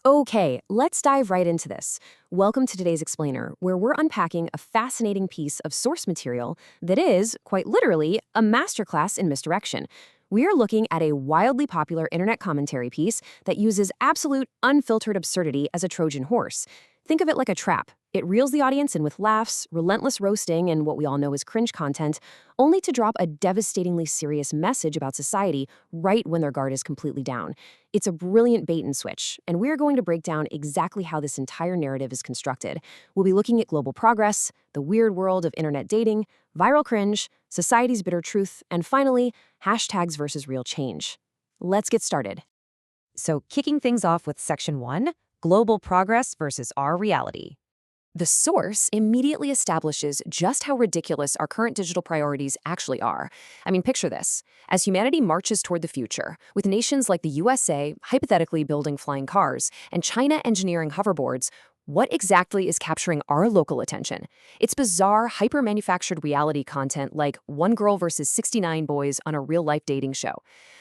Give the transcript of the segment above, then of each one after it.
Okay, let's dive right into this. Welcome to today's Explainer, where we're unpacking a fascinating piece of source material that is, quite literally, a masterclass in misdirection. We are looking at a wildly popular internet commentary piece that uses absolute, unfiltered absurdity as a Trojan horse. Think of it like a trap. It reels the audience in with laughs, relentless roasting, and what we all know is cringe content, only to drop a devastatingly serious message about society right when their guard is completely down. It's a brilliant bait and switch, and we're going to break down exactly how this entire narrative is constructed. We'll be looking at global progress, the weird world of internet dating, viral cringe, society's bitter truth, and finally, hashtags versus real change. Let's get started. So, kicking things off with Section 1, Global Progress versus Our Reality. The source immediately establishes just how ridiculous our current digital priorities actually are. I mean, picture this. As humanity marches toward the future, with nations like the USA hypothetically building flying cars and China engineering hoverboards, what exactly is capturing our local attention? It's bizarre, hyper-manufactured reality content like One Girl versus 69 Boys on a real-life dating show.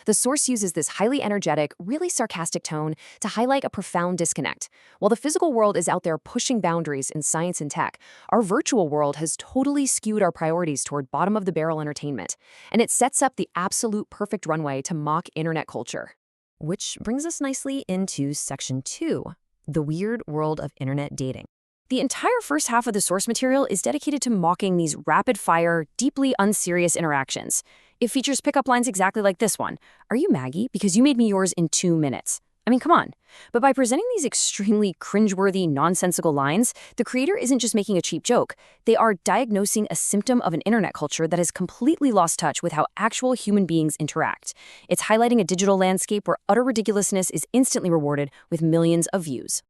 The source uses this highly energetic, really sarcastic tone to highlight a profound disconnect. While the physical world is out there pushing boundaries in science and tech, our virtual world has totally skewed our priorities toward bottom-of-the-barrel entertainment. And it sets up the absolute perfect runway to mock internet culture. Which brings us nicely into Section 2, the weird world of internet dating. The entire first half of the source material is dedicated to mocking these rapid-fire, deeply unserious interactions. It features pickup lines exactly like this one. Are you Maggie? Because you made me yours in 2 minutes. I mean, come on. But by presenting these extremely cringeworthy, nonsensical lines, the creator isn't just making a cheap joke. They are diagnosing a symptom of an internet culture that has completely lost touch with how actual human beings interact. It's highlighting a digital landscape where utter ridiculousness is instantly rewarded with millions of views.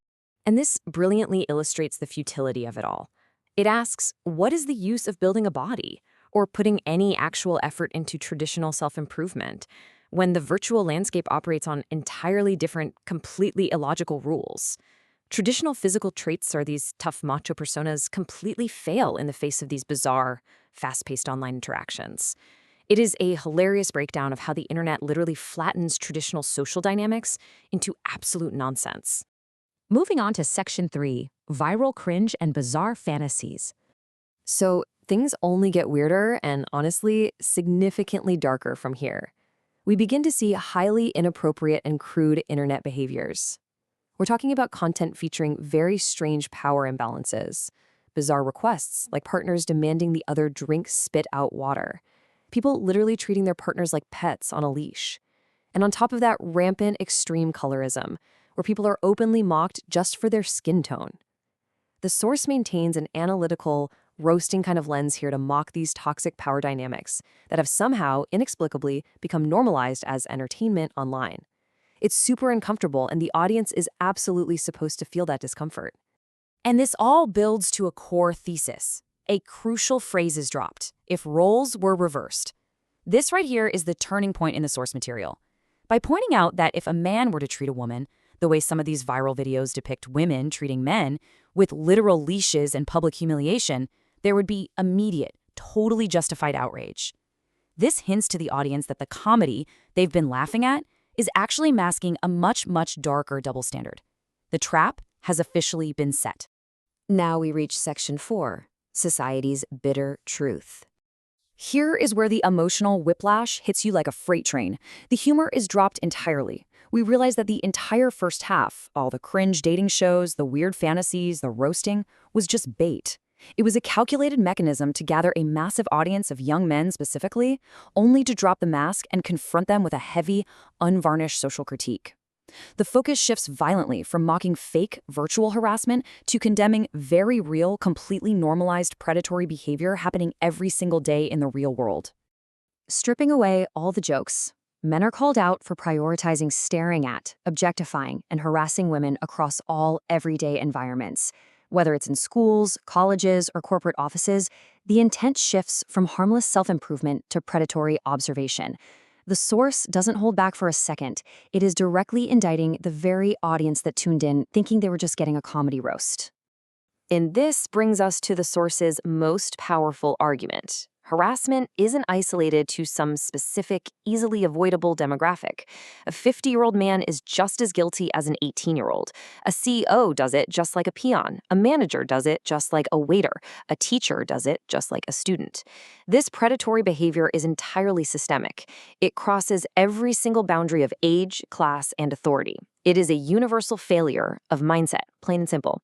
And this brilliantly illustrates the futility of it all. It asks, what is the use of building a body or putting any actual effort into traditional self-improvement when the virtual landscape operates on entirely different, completely illogical rules? Traditional physical traits or these tough macho personas completely fail in the face of these bizarre, fast-paced online interactions. It is a hilarious breakdown of how the internet literally flattens traditional social dynamics into absolute nonsense. Moving on to Section 3, Viral Cringe and Bizarre Fantasies. So things only get weirder and, honestly, significantly darker from here. We begin to see highly inappropriate and crude internet behaviors. We're talking about content featuring very strange power imbalances, bizarre requests like partners demanding the other drink spit out water, people literally treating their partners like pets on a leash. And on top of that, rampant extreme colorism, where people are openly mocked just for their skin tone. The source maintains an analytical, roasting kind of lens here to mock these toxic power dynamics that have somehow, inexplicably, become normalized as entertainment online. It's super uncomfortable, and the audience is absolutely supposed to feel that discomfort. And this all builds to a core thesis. A crucial phrase is dropped: if roles were reversed. This right here is the turning point in the source material. By pointing out that if a man were to treat a woman the way some of these viral videos depict women treating men, with literal leashes and public humiliation, there would be immediate, totally justified outrage. This hints to the audience that the comedy they've been laughing at is actually masking a much, much darker double standard. The trap has officially been set. Now we reach Section 4, Society's Bitter Truth. Here is where the emotional whiplash hits you like a freight train. The humor is dropped entirely. We realize that the entire first half, all the cringe dating shows, the weird fantasies, the roasting, was just bait. It was a calculated mechanism to gather a massive audience of young men specifically, only to drop the mask and confront them with a heavy, unvarnished social critique. The focus shifts violently from mocking fake, virtual harassment to condemning very real, completely normalized predatory behavior happening every single day in the real world. Stripping away all the jokes, men are called out for prioritizing staring at, objectifying, and harassing women across all everyday environments. Whether it's in schools, colleges, or corporate offices, the intent shifts from harmless self-improvement to predatory observation. The source doesn't hold back for a second. It is directly indicting the very audience that tuned in, thinking they were just getting a comedy roast. And this brings us to the source's most powerful argument, Harassment isn't isolated to some specific, easily avoidable demographic. A 50-year-old man is just as guilty as an 18-year-old. A CEO does it just like a peon. A manager does it just like a waiter. A teacher does it just like a student. This predatory behavior is entirely systemic. It crosses every single boundary of age, class, and authority. It is a universal failure of mindset, plain and simple.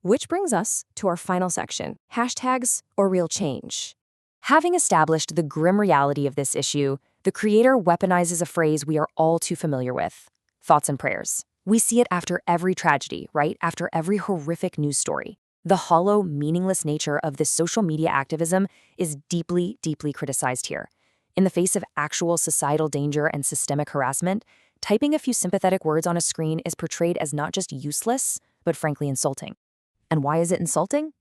Which brings us to our final section, hashtags or real change. Having established the grim reality of this issue, the creator weaponizes a phrase we are all too familiar with, thoughts and prayers. We see it after every tragedy, right? After every horrific news story. The hollow, meaningless nature of this social media activism is deeply, deeply criticized here. In the face of actual societal danger and systemic harassment, typing a few sympathetic words on a screen is portrayed as not just useless, but frankly insulting. And why is it insulting?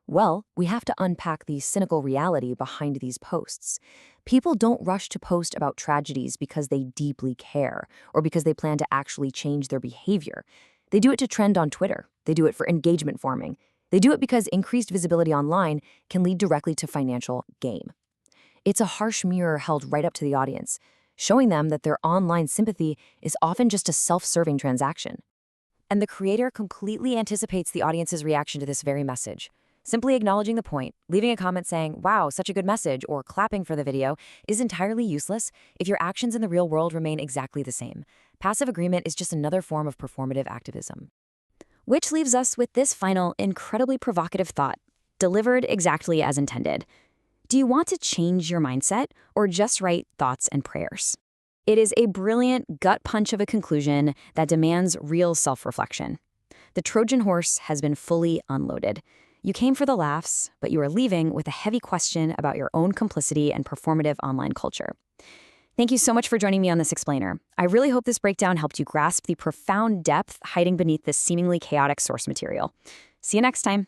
Well, we have to unpack the cynical reality behind these posts. People don't rush to post about tragedies because they deeply care or because they plan to actually change their behavior. They do it to trend on Twitter. They do it for engagement farming. They do it because increased visibility online can lead directly to financial gain. It's a harsh mirror held right up to the audience, showing them that their online sympathy is often just a self-serving transaction. And the creator completely anticipates the audience's reaction to this very message. Simply acknowledging the point, leaving a comment saying, "Wow, such a good message," or clapping for the video is entirely useless if your actions in the real world remain exactly the same. Passive agreement is just another form of performative activism. Which leaves us with this final, incredibly provocative thought, delivered exactly as intended. Do you want to change your mindset or just write thoughts and prayers? It is a brilliant gut punch of a conclusion that demands real self-reflection. The Trojan horse has been fully unloaded. You came for the laughs, but you are leaving with a heavy question about your own complicity and performative online culture. Thank you so much for joining me on this explainer. I really hope this breakdown helped you grasp the profound depth hiding beneath this seemingly chaotic source material. See you next time.